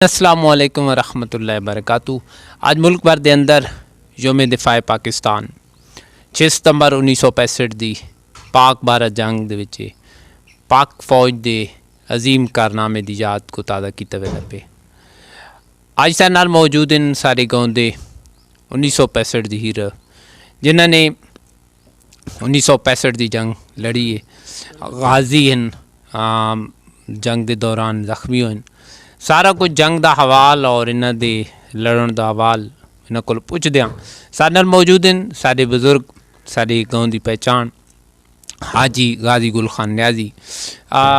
अस्सलामुअलैकुम वरहमतुल्लाहि वबरकातुहू। आज मुल्क भर के अंदर योम दिफा पाकिस्तान 6 सितंबर 1965 की पाक भारत जंग दे पाक फौज के अजीम कारनामे की याद को ताज़ा किया वेंदा पे। अज साडे नाल मौजूद हैं सारे गाँव के 1965 की हीर जिन्हों ने 1965 की जंग लड़ी है, गाजी हैं, जंग के दौरान जख्मी हुए। सारा कुछ जंग का हवाल और इन्हों के लड़न का हवाल इन्हों को पुछदे हाँ। साडे नाल मौजूद हैं साडे बजुर्ग, साडे गाँव की पहचान हाजी गाजी गुल खान न्याजी।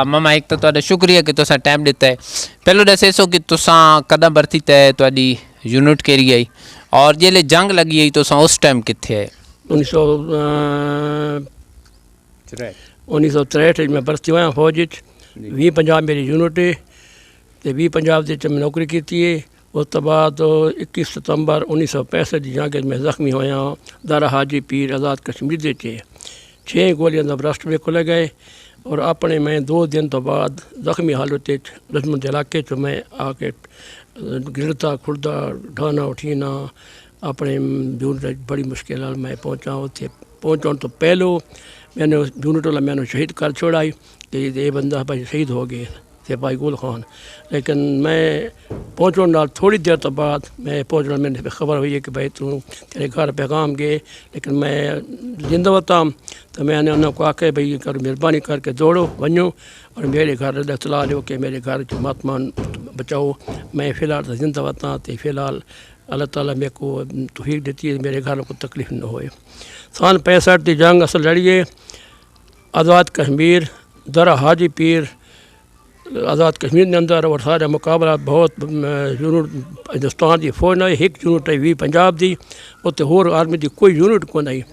मामा एक तो तुहाडा शुक्रिया कि तुसां टाइम दिता है। पहलो दसो कि तुसां कदा भर्ती तय तुहाडी यूनिट केड़ी आई और जेले जंग लगी आई तुसां उस टाइम कित्थे है? 1963 में भर्ती होया फौज 20 पंजाब मेरी यूनिट है तो 20 पंजाब मैं नौकरी की है। उस तो बाद 21 सितंबर 1965 की जंग में जख्मी होया दारा हाजी पीर आज़ाद कश्मीर के 6 गोलियां ब्रस्ट में खुले गए और अपने मैं 2 दिन तो बाद जख्मी हालत दुश्मन के इलाके चो मैं आके गिरता खुरदा ढाना उठीना अपने यूनिट बड़ी मुश्किल मैं पहुँचा। उत्थे पहुँचने तो पहलो मैंने यूनिट वाला मैंने शहीद कर छोड़ाई कि ये बंदा भाई शहीद हो गए सिपाही गुल खान। लेकिन मैं पहुँचने थोड़ी देर तो बाद मैं पहुँचना मैंने खबर हुई है कि भाई तू तेरे घर पैगाम गए, लेकिन मैं जिंदा होता तो मैंने उन्होंने आके भाई कर मेहरबानी करके दौड़ो वनो और मेरे घर इतला लो कि मेरे घर जो महात्मा बचाओ। मैं फ़िलहाल तो जिंदा होता तो फ़िलहाल अल्लाह ताला मेरे को तौफीक देती है मेरे घर को तकलीफ़ न होए। सन 65 की जंग असल लड़िए आज़ाद कश्मीर दरा हाजी पीर आज़ाद कश्मीर के अंदर और सारा मुकाबला बहुत यूनिट हिंदुस्तान की फौज आई। एक यूनिट आई 20 पंजाब की, उत्ते होर आर्मी की कोई यूनिट को नहीं।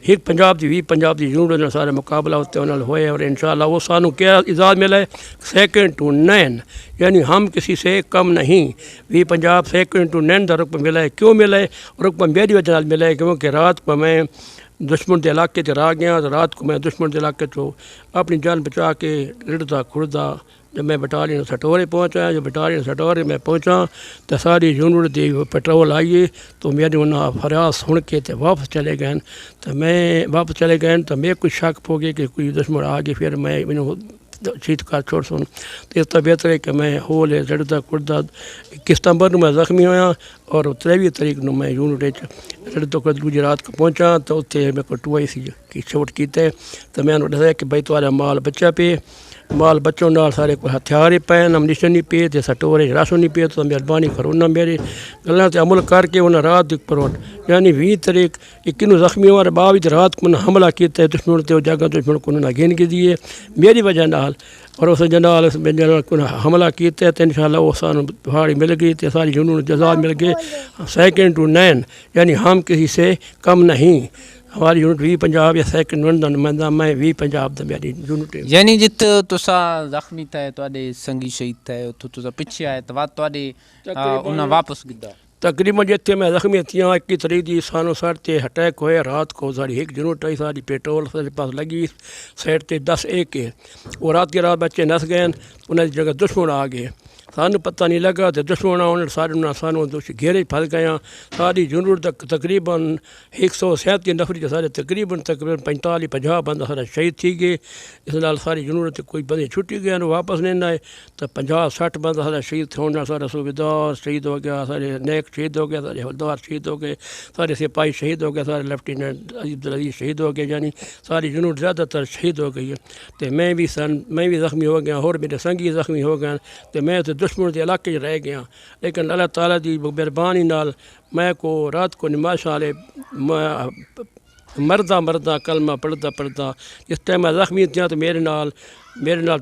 एक पंजाब की 20 पंजाब की यूनिट सारे मुकाबला उत्ते उन्होंने होए और इंशाअल्लाह वो सानू क्या इजाज़त मिले 2 to 9 यानी हम किसी से कम नहीं। 20 पंजाब 2 to 9 का रुकबा मिला है। क्यों मिला है? रुकबा मेरी वजह मिला है क्योंकि रात को मैं दुश्मन के इलाके से रह गया। रात को मैं दुश्मन के इलाके तो अपनी जान बचा के रिड़दा खुड़दा जब मैं बटालियन सटोरे पहुँचा, जब बटालियन सटोरे में पहुँचा तो सारी यूनिट की पेट्रोल आइए तो मेरे उन्हें फरियाद सुन के तो वापस चले गए। तो मैं वापस चले गए तो मैं कुछ शक हो गया कि कोई दुश्मन आ गए, फिर मैं शहीद कर छोड़ सुन। तो इस तो बेहतर है कि मैं होल लड़दा कुड़दा 21 सितंबर मैं जख्मी होया और 23 तारीख को मैं यूनिट लड़दो कर दूजी रात को पहुँचा तो उत्थे मेरे को टुआई सी कि छोट किते तो मैं दसा कि भाई तुम्हारा माल बचा पे माल बच्चों नाल सारे कोई हथियार ही पे अमनीशन नहीं पे तो सटोरे राशन नहीं पे तो मेहरबानी करो उन्हें मेरी गलों से अमल करके उन्हें रात पर यानी 20 तारीख 21 जख्मी हुआ बावजूद रात को हमला किया दुश्मन से जगह दुश्मन को उन्होंने घेन के दिए मेरी वजह नाल और उस जनाल हमला किया तो इंशाअल्लाह वो सानू पहाड़ी मिल गई तो सारी यूनिट जज़ा मिल गए 2 to 9 यानी हम किसी से कम नहीं। हमारी यूनिट 20 पंजाब या 2 का नुमाइंदा मैं 20 पंजाब का मेरी यूनिट है। यानी जित तुसा जख्मी थे तुहाडे संगी शहीद थे उत्थों तुसा पिछे आए तो तुहाडे उन्हें वापस गिद्दा तकरीबन जितने मैं जख्मी थी 21 तारीख की सानू सर से अटैक होया रात को सारी एक यूनिट आई सारी पेट्रोल सारे पास लगी साइड से 10 एक है वो रात के रात बच्चे नस गए उन्हें जगह दुश्मन आ गए सानू पता नहीं लगा तो दुश्मन उन्होंने सारे सानू घेरे फंस गया। सारी यूनिट तक तकरीबन 137 नफर के सारे तकरीबन 45-50 बंदा सारा शहीद थी गए। इस नाल सारी यूनिट कोई बंदे छुट्टी गए वापस नहीं आए तो 50-60 बंदा सारा शहीद होने सारा सूबेदार शहीद हो गया, सारे नैक शहीद हो गया, सारे हवलदार शहीद हो गए, सारे सिपाही शहीद हो गए, सारे लेफ्टिनेंट अब्दुल अजीज शहीद हो गए। यानी सारी यूनिट ज़्यादातर शहीद हो गई है। तो मैं भी ज़ख्मी हो गया और मेरे संगी ज़ख्मी हो गए तो मैं तो दुश्मन के इलाके रह गया। लेकिन अल्लाह ताला की मेहरबानी नाल मैं को रात को नमाज वाले मरदा कलमा पढ़दा जिस टाइम मैं जख्मी था तो मेरे नाल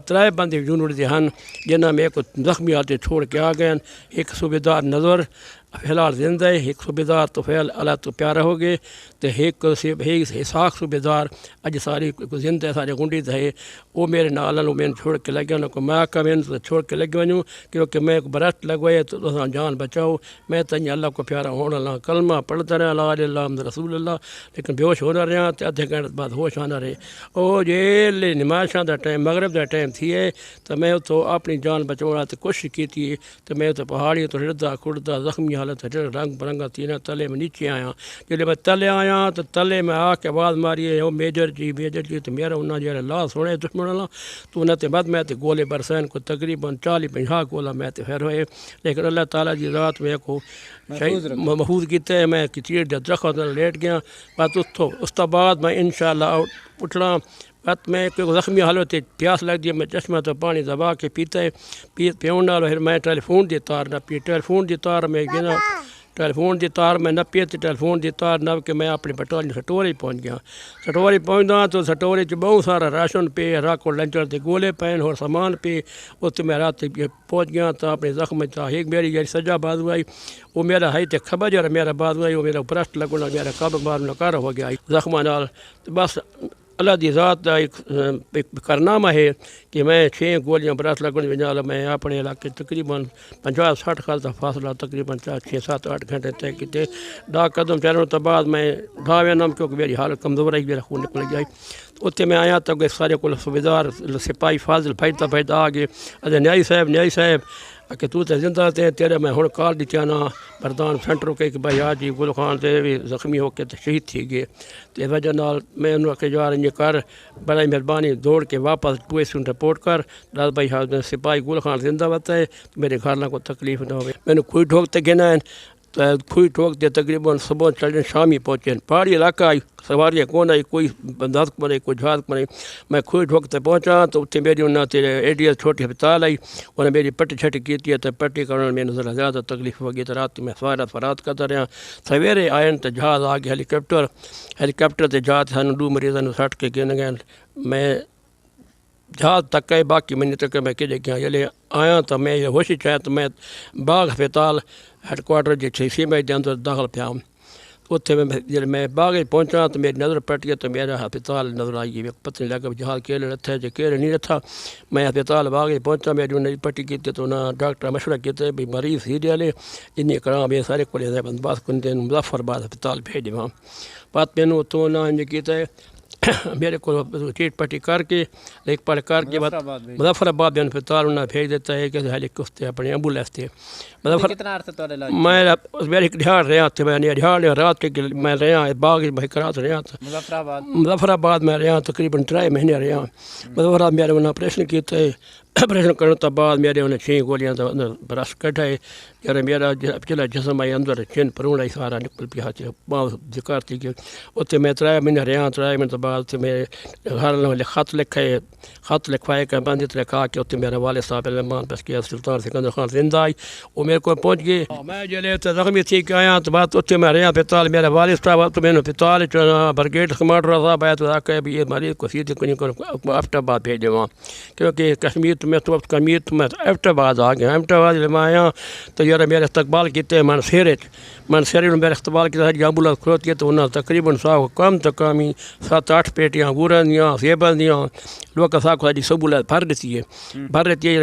3 बंदे यूनिट के हैं जिन्हें मेरे को जख्मी आते छोड़ के आ गए। एक सूबेदार नज़र फ़िलहाल जिंदा है, एक सूबेदार तो फ़िलहाल अल्लाह तो प्यारा हो गए तो एक साख सूबेदार अज सारी जिंदा है सारे गुंडी है वो मेरे नाल मैंने छोड़ के लगे उनको मैं आका मैंने तो छोड़ के लगे वनूँ क्योंकि मैं बरत लगवाए तो जान बचाओ। मैं तो अल्लाह को प्यारा होने ला कलमा पढ़ता रहा ला रसूल अल्लाह लेकिन बेहोश होना रहा तो अद्धे घंटे बाद होश आना रहे। और जेल नमाज़ा का टाइम मगरब का टाइम थिए तो मैं उतो अपनी जान बचाने की कोशिश की थी। तो मैं उतो पहाड़ी तो रिड़दा खुड़दा जख्मी हालत रंग बिरंगा थी ना तले में नीचे आया। जब मैं तले आया तो तले में आके आवाज़ मारी ओ मेजर जी तो मेरा उन्हें जरा ला सुने दुश्मन ला तो उन्हें बाद मैं तो गोले बरसैन को तकरीबन 40-50 गोला मैं तो फिर होए। लेकिन अल्लाह ताला की रात में को महफूज किते मैं चीड़ के दरख्त लेट गया। बस उस तो बाद मैं इंशाअल्लाह उठना। बस मैं जख्मी हालत प्यास लग गई। मैं चश्मा तो पानी दबा के पीने नाल फिर मैं टेलीफोन की तार न पी। टेलीफोन की तार में गिना टेलीफोन की तार में न पी तो टेलीफोन की तार नप के मैं अपनी बटालियन सटोरी पहुँच गया। सटोरी पहुँचदा तो सटोरी च बहुत सारा राशन पे राको लंचर के गोले पैन और सामान पे। उत्थे मैं रात पहुँच गया तो अपने जख्म एक मेरी जरी सजा बाजू आई वो मेरा है तो खबर जरा मेरा बाजू आई वो मेरा ब्रस्ट लगना मेरा कब मार कर हो गया जख्मा नाल। तो बस अल्लाह की ज़ात का एक कारनामा है कि मैं 6 गोलियां ब्रस्ट लगने नाल मैं अपने इलाके तकरीबन 50-60 गज का फासला तकरीबन 6-7-8 घंटे तय किए। 10 कदम चलने तो बाद मैं ढावे नाम क्योंकि मेरी हालत कमज़ोर आई मेरा खून निकल गया। उत्थे मैं आया तो सारे को सूबेदार सिपाही फाजिल फैदा आ गए। अरे न्याई साहब कि तू तो जिंदा थे तेरे मैं हूँ कॉल दी आना बरदान सेंटर के भाई आज जी गुल खान से भी जख्मी होकर तो शहीद थी गए। तो वजह नाल मैं उन्होंने आखे यार इंज कर बड़ा मेहरबानी दौड़ के वापस पुलिस रिपोर्ट कर दस भाई हाँ सिपाही गुल खान जिंदा बता है मेरे घर ना कोई तकलीफ ना हो। मैंने खुई ठोकते गिना तो खुई ठोकते तकरीबन सुबह चढ़ने शाम ही पहुँचे। पहाड़ी इलाका आई सवारियाँ कौन आई कोई बंदात बने कोई जहाज बने। मैं खुई ठोकते पहुँचा तो उत्थे मेरी उन्हें एडीएस छोटी अस्पताल आई उन्हें मेरी पट्टी छट्टी की तो पट्टी करने में ज़रा ज़्यादा तकलीफ हो गई। तो रात में सारा फरात करता रहा। सवेरे आए तो जहाज आ गया हैलीकॉप्टर से जहाज सानू 2 मरीज़ों सट के गिन गए। मैं जहाज तक है बाकी मैंने तक मैं कि गया जल्द आया तो मैं होशी चाहे तो मैं बाग अस्पताल हैडक्वार्टर जो 6 मई के अंदर दाखिल पिया। उत्थे जब मैं बाग पहुंचा तो मेरी नज़र पटी तो मेरा अस्पताल नज़र आई। पता नहीं लगा जहाज केड़े रथा जो केड़े नहीं रथा। मैं अस्पताल बाग पहुंचा मेरी उन्हें पट्टी की तो उन्हें डॉक्टर मशवरा किए भी मरीज़ सीरियल है इन्हें करा मैं सारे को बस कुंदे मुजफ्फराबाद अस्पताल भेज देवा। बात मैंने उतो ना इंज किया मेरे को चीट पट्टी करके लेखपाल करके मुजफ्फराबाद में अस्पताल उन्हें भेज देता है कि हेलीकॉप्टर अपने एम्बुलेंस थे मैं मेरे दिहाड़ रहा थे मैं दिहाड़ रात के मैं रहा बाग भाई करात रहा था मुजफ्फराबाद में रहा तकरीबन 3 महीने रहा। मुजफ्फराबाद मेरे उन्हें ऑपरेशन किए। ऑपरेशन करने तो बाद मेरे उन्हें 6 गोलियां ब्रश कटाए जरा मेरा चला जिसम आई अंदर चिन परूड़ा ही सारा निकल पिया जिकार थी कि उत्थे मैं 3 महीने रहा। 3 महीने तो बाद मेरे घर खत लिखवाए कि बंद लिखा के उत्थे मेरे वाले साहब रहमान बस के सुल्तान सिकंदर खान जिंदा आई वो मेरे को पहुँच गए। मैं जल्द तो जख्मी थी कि आया तो बात उत्थे मैं रहा अस्पताल मेरे वाले साहब तो मैंने अस्पताल ब्रिगेड कमांडर साहब आया तो आके भी ये मरीज को सीधे एबटाबाद भेज देवा क्योंकि कश्मीर तो मैं एबटाबाद आ गया। एबटाबाद जब मैं आया तो यार मेरे इस्तकबाल किए मनसेरे मेरे इस्तकबाल किया एम्बुलेंस खड़ोती तो उन्हें तकरीबन कम तो कम ही 7-8 पेटियाँ गुरन दियाँ सेबन दियाँ लोग साख सारी सहूलत भर देती है।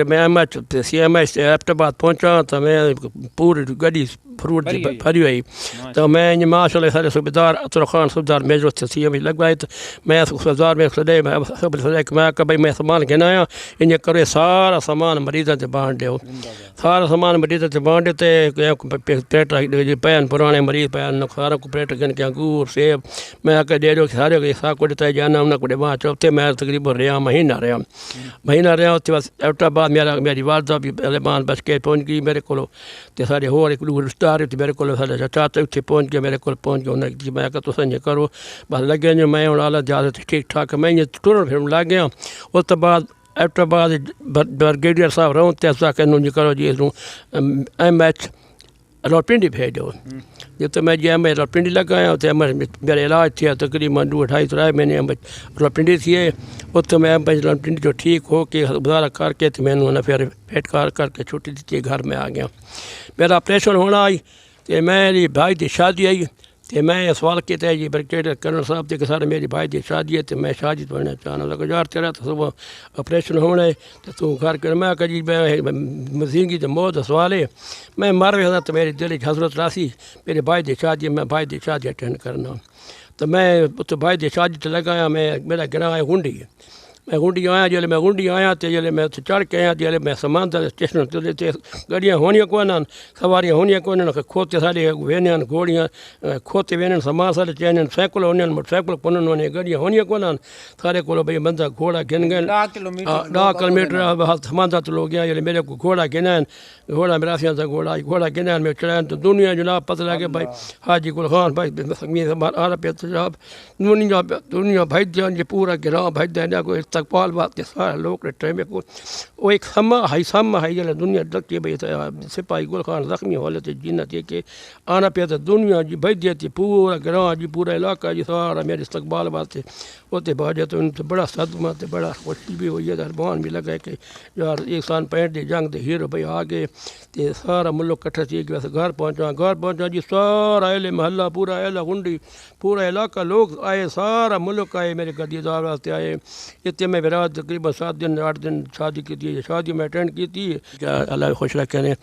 मैं CMH एबटाबाद पहुँचा तो मैं पूरी गड्डी फ्रूट भरी हुई तो मैं माशाल्लाह सारे सूबेदार अतुर खान सूबेदार मेजर CMH लगवाए तो मैं सूबेदार में सदे मैं भाई मैं सामान गिना आया इन करो सारा सामान मरीज़ों से बांट दो सारा सामान मरीज़ों से बांट देते पेट पैन पुराने मरीज़ पैन सारा को पेट गिन के अंगूर सेब मैं आके दे दो सारे को साग को देता जाना उन्हें को वहाँ चौथे मैं तकरीबन रहा महीना रहा उत्थे बस एबटाबाद मेरी वालदा भी रहमान बच के पहुँच गई मेरे को सारे होर एक रिश्तेदार मेरे को चाचा उत्थे पहुँच गया मेरे को पहुँच गया उन्हें मैं तुस इंज करो बस लगे जो मैं हूँ आला ज्यादा ठीक ठाक मैं इं टुरन फिरन लग गया। उस तो बाद एबटाबाद ब्रिगेडियर साहब रहूँ तो इंज करो जी इसू MH रावलपिंडी भेजो जिते मैं जी MH रावलपिंडी लगाया उत्थे मेरा इलाज थे तकरीबन 2-2.5-3 महीने रावलपिंडी थिए। उत्थे मैं MH रावलपिंडी जो ठीक हो के गुजारा करके तो मैंने उन्हें फिर भेंट करके छुट्टी दी घर में आ गया। मेरा ऑपरेशन होना आई तो मेरी भाई की शादी आई तो मैं सवाल किया जी ब्रिगेडियर कर्नल साहब के सर मेरी भाई की शादी है तो मैं शादी बनना चाहना लगा यार तेरा तो सुबह ऑपरेशन होना है तो तू घर कर मैं जी जिंदगी तो मौत सवाल है मैं मर गया तो मेरी दिल हजरत रासी मेरे भाई की शादी मैं भाई की शादी अटेंड करना तो मैं उस भाई की शादी तो लगाया मैं मेरा गिना है गुंडी मैं गुंडी आया जिसले मैं गुंडी आया तो जिसले मैं उत्थे चढ़ के आया जिसले मैं समानता स्टेशन ते गड्डियां होनियां कोन सवारियां होनियां कोन खोते साढ़े वेने घोड़ियां खोते वेने समान साढ़े चैन साइकिल होने मोटरसाइकिल कोन होने गड्डियां होनियां कोन सारे को भाई बंदा घोड़ा गिन गए 10 किलोमीटर समानता तो लोग गया जिसले मेरे को घोड़ा गिना घोड़ा मेरा से घोड़ा गिना मैं चढ़ाया तो दुनिया जनाब पता लगे भाई हाजी गुल खान भाई आरा पे जनाब दुनिया भाई जी पूरा गिरा भाई देना को इस्तकबाल बात के सारे लोग टाइम को वो एक समा है जल दुनिया डकती भाई सिपाही गुल खान जख्मी होले थे जिन्नत ये कि आना पे तो दुनिया जी भाई थी पूरा गिरा जी पूरा इलाका जी सारा मेरे इस्तकबाल बात थे उतने बाजे तो उनसे बड़ा सदमा तो बड़ा खुशी भी हुई है दरबान भी लगा कि यार 165 की जंग के हीरो भाई आ गए तो सारा मुल्क कट्ठा थी कि वैसे घर पहुँचा जी सारा एले महल्ला पूरा एला गुंडी पूरा इलाका लोग आए सारा मुल्क आए मेरे गद्दीदार वास्ते आए इतने मैं रात तकरीबन 7 दिन 8 दिन शादी की थी शादी में अटेंड की थी क्या अल्लाह खुश रखे ने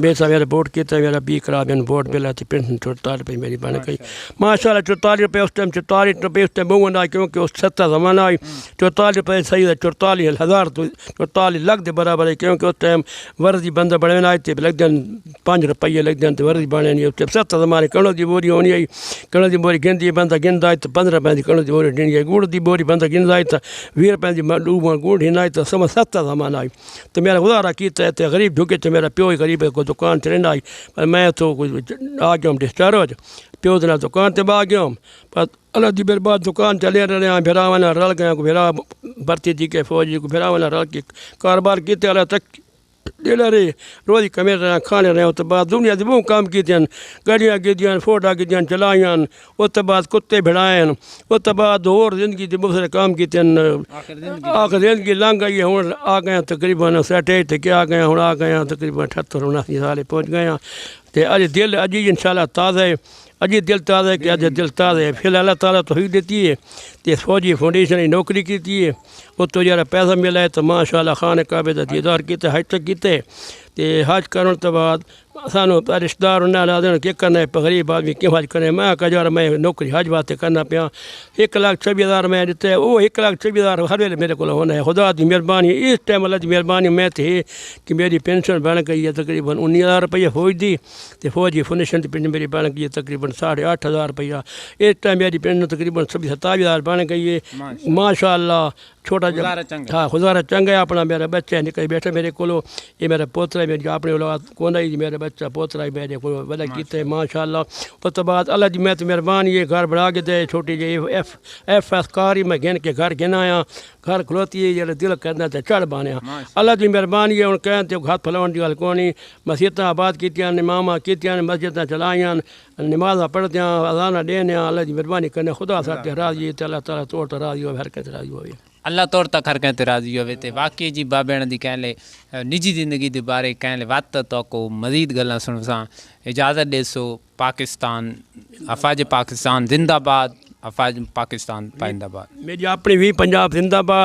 बेसा मेरा वोट किया मेरा 20 खराब मैंने वोट मिला थी पेंशन 44 रुपये मेरी बन गई माशाल्लाह 44 रुपये उस टाइम 44 रुपये उस टाइम बहु ना क्योंकि उस 7 ज़माना आई 44 रुपये सही है 44,000 तो 44 लाख के बराबर है क्योंकि उस टाइम वर्दी बंदा बने आए थे लगते 5 रुपये लगते तो वर्दी बने नहीं उस टाइम 7 ज़माने कणों की बोरी होनी आई कणों की बोरी गिनती बंदा गिनता तो 15 रुपये की कणों की बोरी गिनी आई गुड़ की बोरी बंदा गिनता आई तो 20 रुपये की गुड़ हिना आई तो समझ 7 ज़माना आई तो मेरा गुजारा किया तो गरीब झुके तो मेरा प्यो ही गरीब को दुकान से रहना आई पर मैं तो आ गया डिस्चार्ज प्यो दिन दुकान से आ गया पर अल्लाह की मेरे बाद दुकान चले रहे फिरा वना रल गया फिरा भर्ती जी के फौजी को फिरा वना रल के कारोबार किए अल्लाह तक डेला रे रोज़ कमे रहे खाने रहे उस बाद दुनिया के बहुत काम किए गड्डियाँ कीतियाँ फोटा कीतियाँ चलाइयाँ उस बाद कुत्ते भिड़ाए उस बाद होर जिंदगी के बहुत सारे काम किए आखिर जिंदगी लंघ गई हूँ आ गए तकरीबन 60 तक आ गए हूँ आ गए तकरीबन 78-79 साल पहुँच गए तो अज दिल अज इंशाल्लाह ताज़ा है अजी दिल ताज़ा है कि अज दिल ताज़ा है फिलहाल अल्लाह ताला तौफीक देती है तो फौजी फाउंडेशन की नौकरी की है उतो जरा पैसा मिला है तो माशाल्लाह खान काबे का दीदार किया हज तक किए तो हज करने तो बाद सानू रिश्तेदार उन्हें क्या करना है गरीब आदमी क्यों हज करें मैं कहा यार मैं नौकरी हज वास्ते करना पाया 1,26,000 मैं दिता है वो 1,26,000 हर वे मेरे को होना है खुदा की मेहरबानी इस टाइम अल्लाह की मेहरबानी मैं थे कि मेरी पेंशन बन गई है तकरीबन 19,000 रुपये फौज दी तो फौजी फाउंडेशन की पेंशन मेरी बन गई है तकरीबन 8,500 रुपया इस टाइम मेरी पेंशन तकरीबन 27,000 बन गई है माशाअल्लाह छोटा हाँ गुजारा चंगा है अपना मेरा बच्चा निकल बैठा मेरे को ये मेरा पोतरा मेरी अपने औलाद कौन आई मेरा बच्चा पोतरा ही मेरे को बड़ा किते माशाअल्लाह उस तो बाद अल्लाह की मैं तो मेहरबानी ये घर बढ़ा के दे छोटी जी एफ कार ही मैं गिन के घर गिनाया घर खलोती है जो दिल करना तो चढ़ बाने अल्लाह की मेहरबानी है हूँ कहते हाथ फैलाने की गल कोनी मसीत आबाद की इमामा की मस्जिद चलाइया नमाजा पढ़ते अजाना देने अल्लाह की मेहरबानी करने खुदा साथ राजी तो अल्लाह ताला तौर पर राजी हो हरकत राजी हो अल्लाह तौर तक हर कंहिं ते राज़ी होवे ते वाकई जी बाबेण दी कहले निजी ज़िंदगी के बारे कहले वत तो को मज़ीद गल्लां सुन सां इजाज़त ॾेसो पाकिस्तान अफ़ाज पाकिस्तान जिंदाबाद अफ़ाज पाकिस्तान पाइंदाबाद मेरी अपनी भी पंजाब जिंदाबाद।